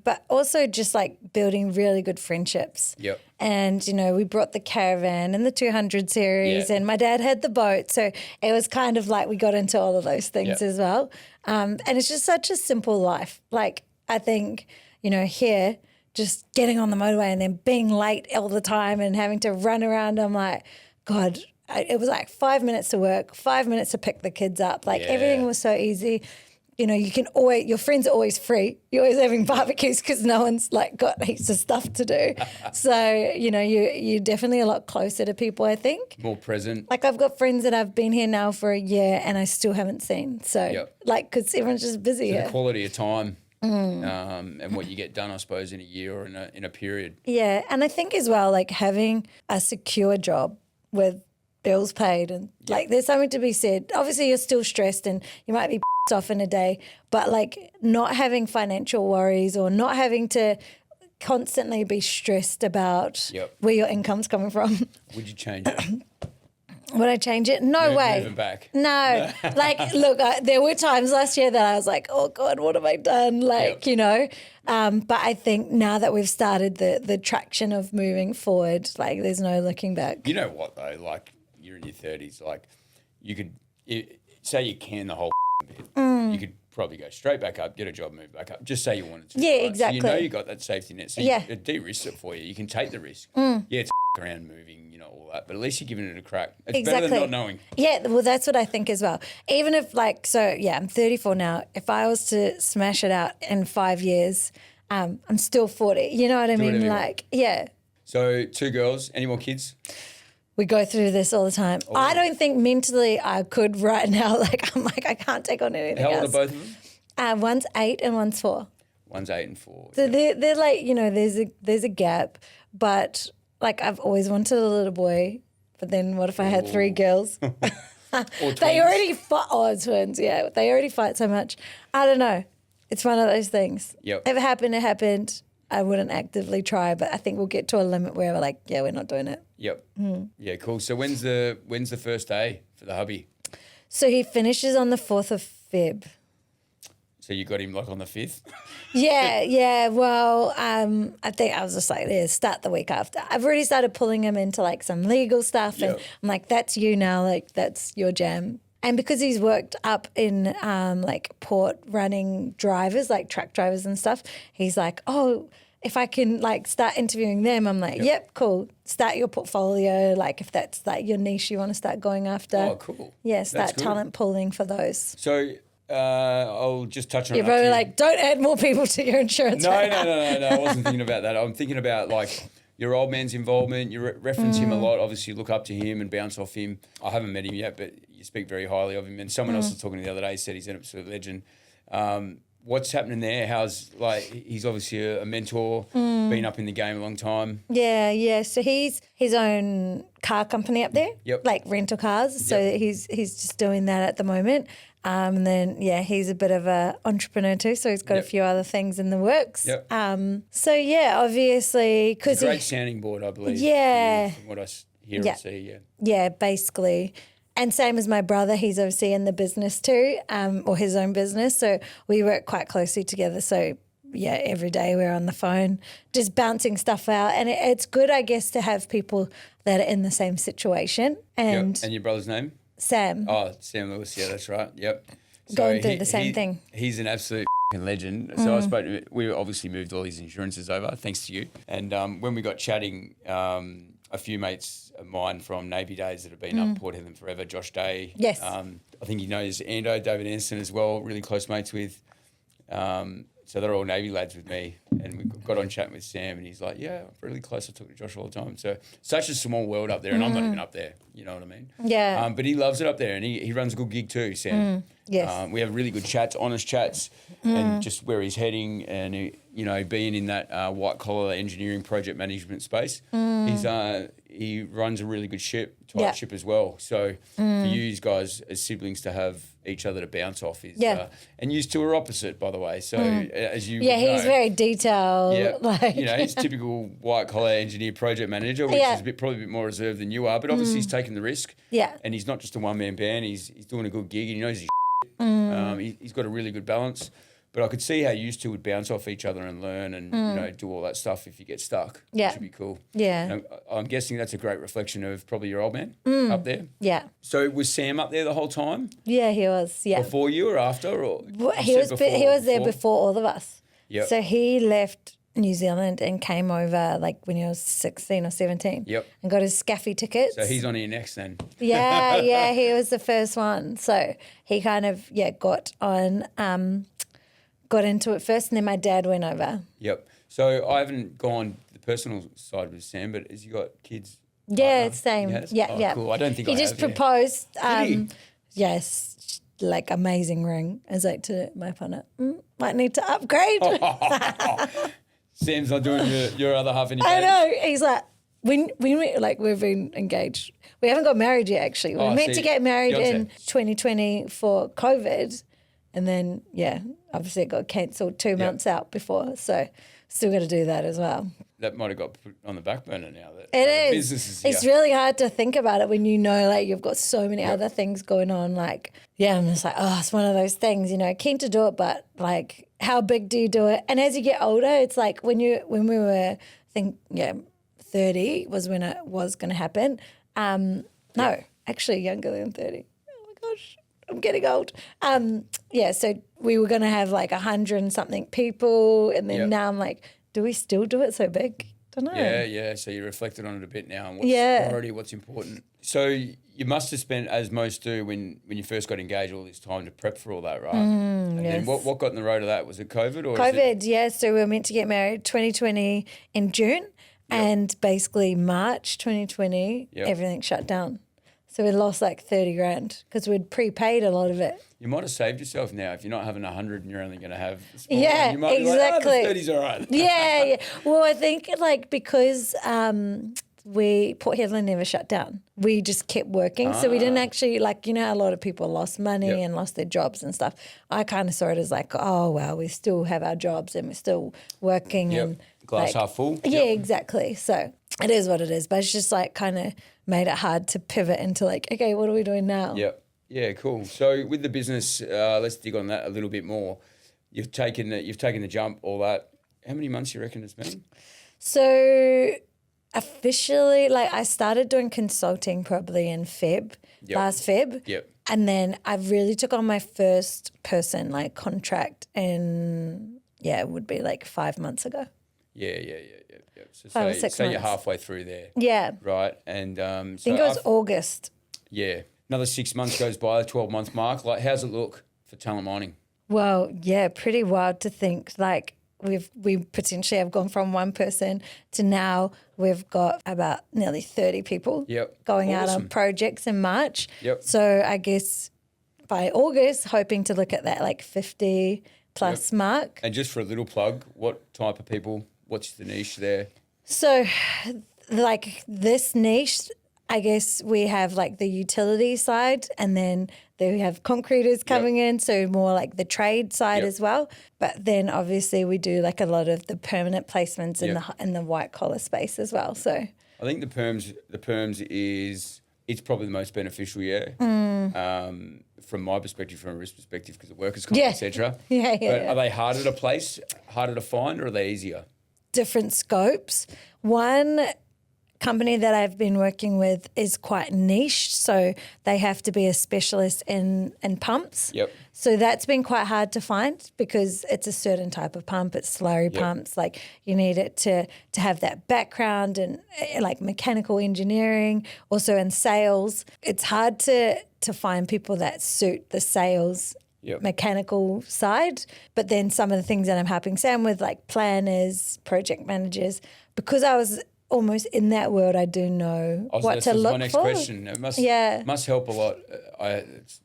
but also just like building really good friendships. Yep. And, we brought the caravan and the 200 series and my dad had the boat. So it was kind of like we got into all of those things as well. And it's just such a simple life. Like I think, here, just getting on the motorway and then being late all the time and having to run around, I'm like, God, it was like 5 minutes to work, 5 minutes to pick the kids up. Like everything was so easy. You can always, your friends are always free. You're always having barbecues because no one's like got heaps of stuff to do. So, you're definitely a lot closer to people, I think. More present. Like I've got friends that I've been here now for a year and I still haven't seen. So because everyone's just busy here. The quality of time. And what you get done, I suppose, in a year or in a period. Yeah, and I think as well, like having a secure job with bills paid and like there's something to be said. Obviously, you're still stressed and you might be off in a day, but like not having financial worries or not having to constantly be stressed about where your income's coming from. Would you change it? Would I change it? No way. Moving back. No. Like, look, there were times last year that I was like, oh, God, what have I done? Like, but I think now that we've started the traction of moving forward, like there's no looking back. You know what, though? Like, you're in your 30s. Like, you could say you can the whole bit. You could probably go straight back up, get a job, move back up. Just say you wanted to. Yeah, right? exactly. So you got that safety net. So it de-risks it for you. You can take the risk. Yeah, it's around moving, all that, but at least you're giving it a crack. It's better than not knowing. Yeah, well, that's what I think as well. Even if I'm 34 now. If I was to smash it out in 5 years, I'm still 40. You know what I mean? Like, yeah. So 2 girls, any more kids? We go through this all the time. Oh. I don't think mentally I could right now. Like, I'm like, I can't take on anything else. How old are both of them? One's 8 and one's 4. One's 8 and 4. So they're like, there's a gap, but like I've always wanted a little boy, but then what if I had 3 girls? Or twins. They already fight. Oh, twins, yeah. They already fight so much. I don't know. It's one of those things. Yep. If it happened, it happened. I wouldn't actively try, but I think we'll get to a limit where we're like, yeah, we're not doing it. Yep. Yeah, cool. So when's the first day for the hubby? So he finishes on the 4th of Feb. So you got him like on the 5th? Yeah. Well, I think I was just like, start the week after. I've already started pulling him into like some legal stuff, and I'm like, that's you now, like that's your jam. And because he's worked up in like port running drivers, like truck drivers and stuff, he's like, oh, if I can like start interviewing them, I'm like, yep, cool. Start your portfolio. Like if that's like your niche you want to start going after. Oh, cool. Yeah, start talent pooling for those. So I'll just touch on You're probably like, don't add more people to your insurance. No. I wasn't thinking about that. I'm thinking about like your old man's involvement. You reference him a lot. Obviously, you look up to him and bounce off him. I haven't met him yet, but you speak very highly of him. And someone else was talking to the other day, said he's an absolute legend. What's happening there? He's obviously a mentor, been up in the game a long time. Yeah. So he's his own car company up there, like rental cars. So he's just doing that at the moment. And then, he's a bit of a entrepreneur too. So he's got a few other things in the works. Obviously. It's a great sounding board, I believe. Yeah. From what I hear and see, Yeah, basically. And same as my brother, he's obviously in the business too, or his own business. So we work quite closely together. So, every day we're on the phone, just bouncing stuff out. And it's good, I guess, to have people that are in the same situation. And your brother's name? Sam. Oh, Sam Lewis. Yeah, that's right. Yep. So going through the same thing. He's an absolute legend. So we obviously moved all his insurances over, thanks to you. And when we got chatting, a few mates of mine from Navy days that have been up Port Hedland forever, Josh Day. Yes. I think he knows Ando, David Anderson as well, really close mates with. So they're all Navy lads with me. And we got on chatting with Sam and he's like, I'm really close. I talk to Josh all the time. So such a small world up there and I'm not even up there, you know what I mean? Yeah. But he loves it up there and he runs a good gig too, Sam. Yes. We have really good chats, honest chats and just where he's heading and, being in that white-collar engineering project management space, he runs a really good ship as well. So for you guys as siblings to have each other to bounce off is and you two are opposite, by the way. So as you he's very detailed. Yeah, he's typical white-collar engineer project manager, which is probably a bit more reserved than you are, but obviously he's taking the risk. Yeah. And he's not just a one-man band. He's doing a good gig and he knows his he's got a really good balance. But I could see how you two would bounce off each other and learn and, do all that stuff if you get stuck. Yeah. Which would be cool. Yeah. And I'm guessing that's a great reflection of probably your old man up there. Yeah. So was Sam up there the whole time? Yeah, he was. Yeah. Before you or after? Or he was there before all of us. Yep. So he left New Zealand and came over like when he was 16 or 17. Yep. And got his scaffy tickets. So he's on here next then. Yeah, he was the first one. So he kind of, got into it first and then my dad went over. Yep. So I haven't gone the personal side with Sam, but has he got kids? Yeah, it's same. Yeah. Cool. I don't think he I just have, proposed. Did he? Yes, like amazing ring. I was like to my partner, might need to upgrade. Sam's not doing your other half any I know. He's like, we've been engaged. We haven't got married yet, actually. We were meant to get married in 2020 for COVID. And then, obviously it got cancelled 2 months out before. So still got to do that as well. That might have got put on the back burner now. It is. It's really hard to think about it when you've got so many other things going on. Like, I'm just like, it's one of those things, keen to do it, but like, how big do you do it? And as you get older, it's like when we were, 30 was when it was going to happen. No, actually younger than 30. Oh my gosh. I'm getting old. So we were going to have like 100 and something people. And then now I'm like, do we still do it so big? Don't know. Yeah. So you reflected on it a bit now and what's priority, what's important. So you must have spent, as most do, when you first got engaged, all this time to prep for all that, right? And then what got in the road of that? Was it COVID? COVID, So we were meant to get married 2020 in June and basically March 2020, everything shut down. So we lost like 30 grand because we'd prepaid a lot of it. You might have saved yourself now if you're not having 100 and you're only going to have a small one. You might Exactly. Be like, the 30's all right. Yeah. Well, I think like because Port Hedland never shut down. We just kept working. So we didn't actually a lot of people lost money and lost their jobs and stuff. I kind of saw it as like, oh, well, we still have our jobs and we're still working. And glass half full. Yeah, exactly. So it is what it is. But it's just like kind of made it hard to pivot into like, okay, what are we doing now? Yep. Yeah, cool. So with the business, let's dig on that a little bit more. You've taken the jump, all that. How many months you reckon it's been? So officially, I started doing consulting probably in last Feb. Yep. And then I really took on my first person contract in, it would be 5 months ago. Yeah. So 5 or 6 say you're months. halfway through there. Yeah. Right. And I think it was August. Yeah. Another 6 months goes by, 12-month mark. Like, how's it look for talent mining? Well, yeah, pretty wild to think. Like we potentially have gone from one person to now we've got about nearly 30 people going out on projects in March. Yep. So I guess by August, hoping to look at that like 50 plus mark. And just for a little plug, what type of people, what's the niche there? So like this niche, I guess we have like the utility side and then we have concreters coming in, so more like the trade side as well. But then obviously we do like a lot of the permanent placements in the white collar space as well. So I think the perms is it's probably the most beneficial, from my perspective, from a risk perspective, because the workers' comp, etc. But are they harder to place, harder to find, or are they easier? Different scopes. One company that I've been working with is quite niche, so they have to be a specialist in pumps. Yep. So that's been quite hard to find because it's a certain type of pump. It's slurry pumps. Like you need it to have that background and like mechanical engineering, also in sales. It's hard to find people that suit the sales mechanical side. But then some of the things that I'm helping Sam with, like planners, project managers, because I was almost in that world, I do know what to look for. My next question. It must help a lot.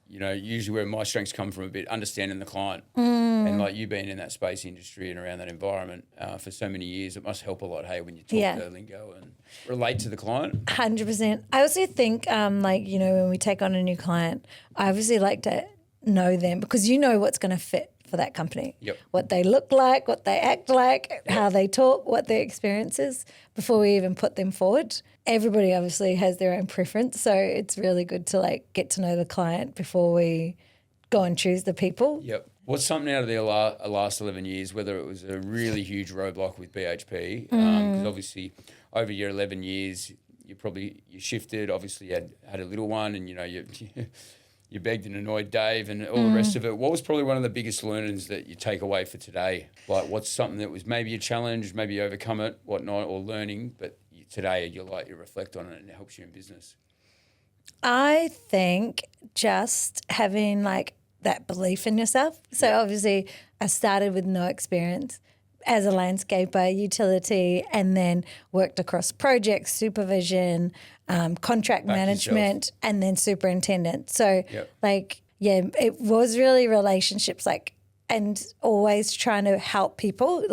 Usually where my strengths come from a bit, understanding the client. And like you being in that space industry and around that environment for so many years, it must help a lot, hey, when you talk the lingo and relate to the client. 100%. I also think, when we take on a new client, I obviously like to know them because you know what's going to fit for that company. Yep. What they look like, what they act like, how they talk, what their experience is before we even put them forward. Everybody obviously has their own preference, so it's really good to like get to know the client before we go and choose the people. Yep. What's something out of the last 11 years, whether it was a really huge roadblock with BHP, because obviously over your 11 years you shifted, obviously you had a little one and you begged and annoyed Dave and all the rest of it. What was probably one of the biggest learnings that you take away for today? Like what's something that was maybe a challenge, maybe you overcome it, whatnot, or learning, but today you reflect on it and it helps you in business? I think just having like that belief in yourself. So obviously I started with no experience as a landscaper, utility, and then worked across projects, supervision, contract management, and then superintendent. So it was really relationships and always trying to help people.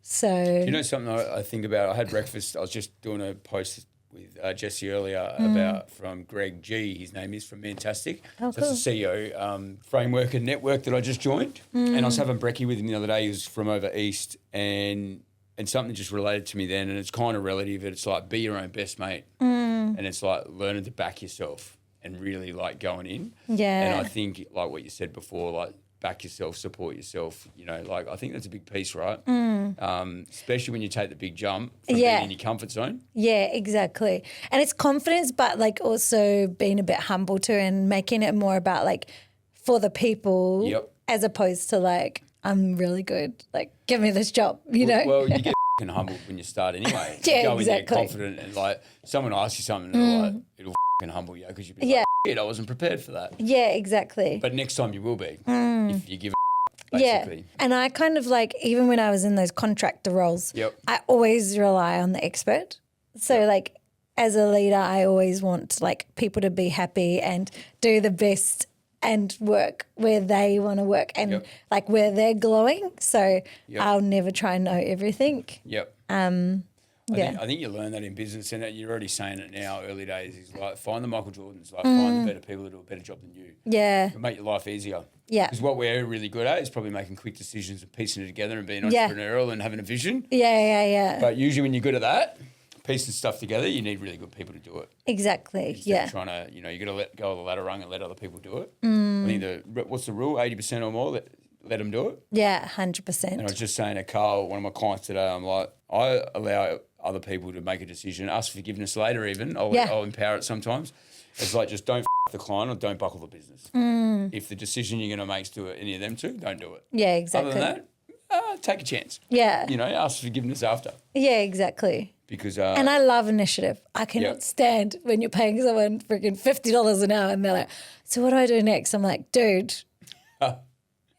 So. Do you know something I think about? I had breakfast. I was just doing a post with Jesse earlier about from Greg G. His name is from Fantastic. Oh, so that's the CEO framework and network that I just joined. And I was having brekkie with him the other day. He was from over east and something just related to me then. And it's kind of relative. It's like be your own best mate. And it's like learning to back yourself and really like going in. Yeah. And I think like what you said before, like back yourself, support yourself, I think that's a big piece, right? Especially when you take the big jump from being in your comfort zone. Yeah, exactly. And it's confidence, but like also being a bit humble too and making it more about like for the people as opposed to like, I'm really good, like give me this job, you know? Well, you get humbled when you start anyway. Yeah, you go exactly. in there confident and like someone asks you something and like, it'll humble you because you'll be like, shit, I wasn't prepared for that. Yeah, exactly. But next time you will be if you give basically. Yeah, and I kind of like, even when I was in those contractor roles, I always rely on the expert. So like as a leader, I always want like people to be happy and do the best and work where they want to work and like where they're glowing. So I'll never try and know everything. I think you learn that in business, and you're already saying it now, early days, is like find the Michael Jordans, like find the better people that do a better job than you. Yeah. It'll make your life easier. Yeah. Because what we're really good at is probably making quick decisions and piecing it together and being entrepreneurial and having a vision. Yeah. But usually when you're good at that, piecing stuff together, you need really good people to do it. Exactly. Instead of trying to, you got to let go of the ladder rung and let other people do it. I think what's the rule? 80% or more, let them do it. Yeah, 100%. And I was just saying to Carl, one of my clients today, I'm like, I allow other people to make a decision, ask forgiveness later even. I'll empower it sometimes. It's like just don't the client or don't buckle the business. If the decision you're going to make is to any of them two, don't do it. Yeah, exactly. Other than that, take a chance. Yeah. You know, ask for forgiveness after. Yeah, exactly. Because and I love initiative. I cannot stand when you're paying someone freaking $50 an hour and they're like, so what do I do next? I'm like, dude.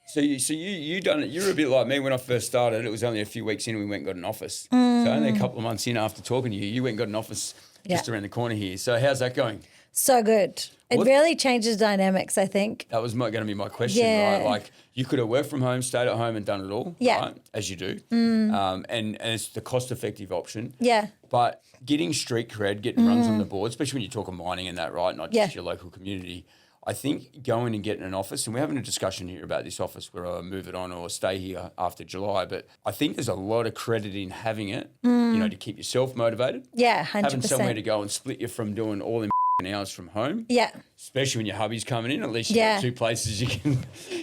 So you done it. You're a bit like me when I first started. It was only a few weeks in and we went and got an office. So only a couple of months in after talking to you, you went and got an office just around the corner here. So how's that going? So good. It really changes dynamics, I think. That was going to be my question, right? Like you could have worked from home, stayed at home and done it all, right? As you do. And it's the cost-effective option. Yeah. But getting street cred, getting runs on the board, especially when you talk of mining and that, right? Not just your local community. I think going and getting an office, and we're having a discussion here about this office where I move it on or stay here after July, but I think there's a lot of credit in having it, you know, to keep yourself motivated. Yeah, 100%. Having somewhere to go and split you from doing all them hours from home. Yeah. Especially when your hubby's coming in, at least you've got two places you can,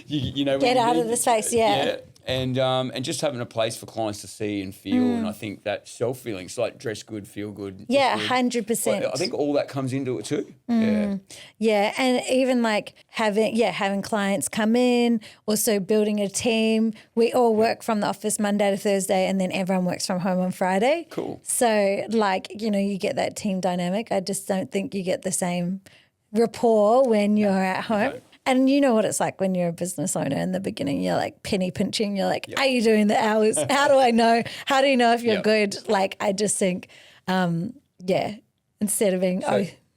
you know. Get out of the space, Yeah. And just having a place for clients to see and feel, and I think that self-feeling, it's like dress good, feel good. Yeah, 100%. I think all that comes into it too. Yeah, and even like having clients come in, also building a team. We all work from the office Monday to Thursday and then everyone works from home on Friday. Cool. So like, you know, you get that team dynamic. I just don't think you get the same rapport when you're at home. Okay. And you know what it's like when you're a business owner in the beginning, you're like penny pinching. You're like, are you doing the hours? How do I know? How do you know if you're good? Like, I just think, instead of being,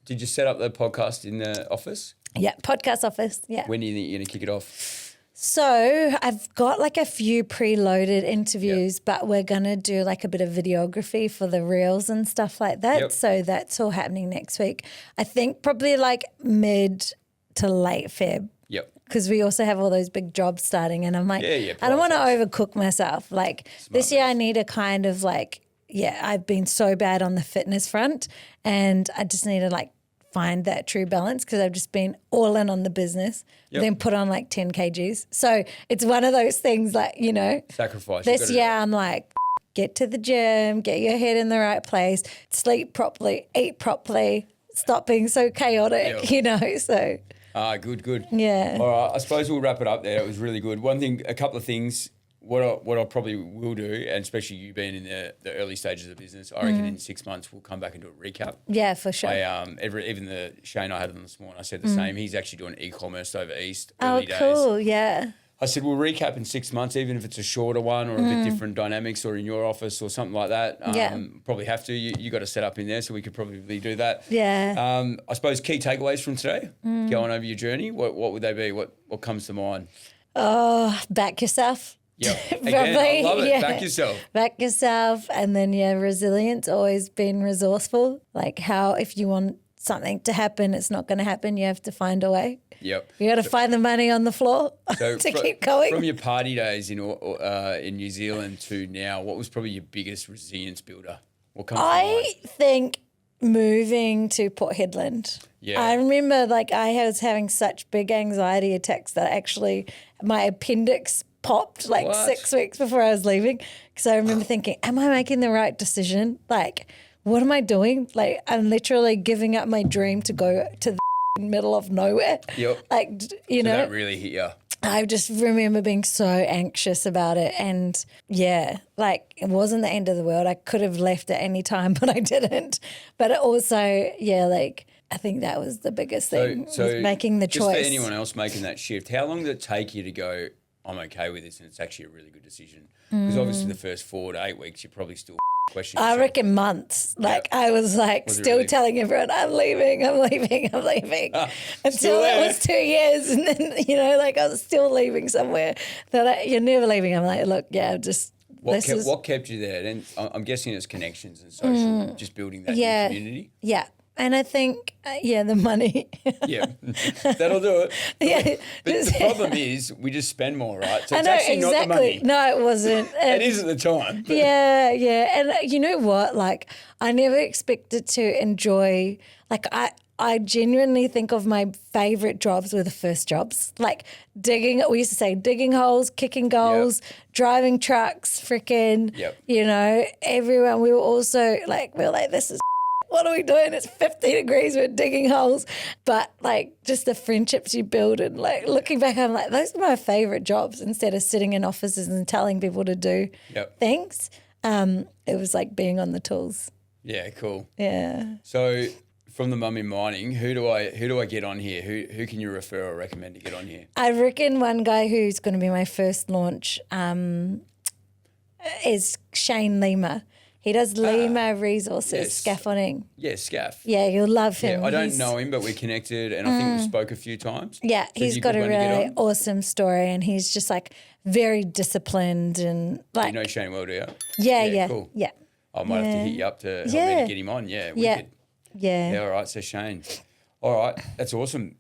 did you set up the podcast in the office? Yeah, podcast office, yeah. When do you think you're going to kick it off? So I've got like a few preloaded interviews, but we're going to do like a bit of videography for the reels and stuff like that. So that's all happening next week. I think probably like mid to late Feb. Yep. Because we also have all those big jobs starting and I'm like, I don't want to overcook myself. Like this year I need to kind of like, I've been so bad on the fitness front and I just need to like find that true balance because I've just been all in on the business, then put on like 10 kgs. So it's one of those things like, you know. Sacrifice. This year I'm like, get to the gym, get your head in the right place, sleep properly, eat properly, stop being so chaotic, you know, so. Good. Yeah. All right, I suppose we'll wrap it up there. It was really good. A couple of things. What I probably will do, and especially you being in the early stages of the business, I reckon in 6 months we'll come back and do a recap. Yeah, for sure. Even the Shane I had on this morning, I said the same. He's actually doing e-commerce over East early days. Oh, cool, yeah. I said, we'll recap in 6 months, even if it's a shorter one or a bit different dynamics or in your office or something like that. Probably have to. You got a set up in there, so we could probably do that. Yeah. I suppose key takeaways from today, going over your journey, what would they be? What comes to mind? Oh, back yourself. Yep. Again, I love it. Back yourself. Back yourself. And then, resilience, always being resourceful. Like how if you want something to happen, it's not going to happen. You have to find a way. Yep. You got to find the money on the floor to keep going. From your party days in New Zealand to now, what was probably your biggest resilience builder? What comes to mind? I think moving to Port Hedland. Yeah. I remember like I was having such big anxiety attacks that actually my appendix popped like 6 weeks before I was leaving. Because I remember thinking, am I making the right decision? Like, what am I doing? Like, I'm literally giving up my dream to go to the middle of nowhere. Yep. Like, you know. That really hit you. I just remember being so anxious about it. And like it wasn't the end of the world. I could have left at any time, but I didn't. But it also, like I think that was the biggest thing, was making the choice. Just for anyone else making that shift, how long did it take you to go, I'm okay with this and it's actually a really good decision? Because obviously the first 4 to 8 weeks, you're probably still questioning yourself. I reckon months. Like I was like still telling everyone, I'm leaving. Until it was 2 years. And then, like I was still leaving somewhere that you're never leaving. I'm like, look, just. What kept you there? And I'm guessing it's connections and social, just building that new community. Yeah. And I think, the money. Yeah, that'll do it. But the problem is we just spend more, right? So it's actually not the money. No, it wasn't. It is at the time. But. Yeah. And you know what? Like I never expected to enjoy, like I genuinely think of my favourite jobs were the first jobs. Like we used to say digging holes, kicking goals, driving trucks, freaking, everyone. We were also like, this is what are we doing? It's 50 degrees, we're digging holes. But like just the friendships you build and like looking back, I'm like, those are my favourite jobs instead of sitting in offices and telling people to do things. It was like being on the tools. Yeah, cool. Yeah. So from the Mum in Mining, who do I get on here? Who can you refer or recommend to get on here? I reckon one guy who's going to be my first launch is Shane Lima. He does Lima Resources, scaffolding. Yeah, Scaff. Yeah, you'll love him. Yeah, I don't know him, but we're connected and I think we spoke a few times. Yeah, so he's got a really awesome story and he's just like very disciplined and like. You know Shane well, do you? Yeah. Cool. Yeah. I might have to hit you up to help me to get him on. Yeah, wicked. Yeah. Yeah, all right, so Shane. All right, that's awesome.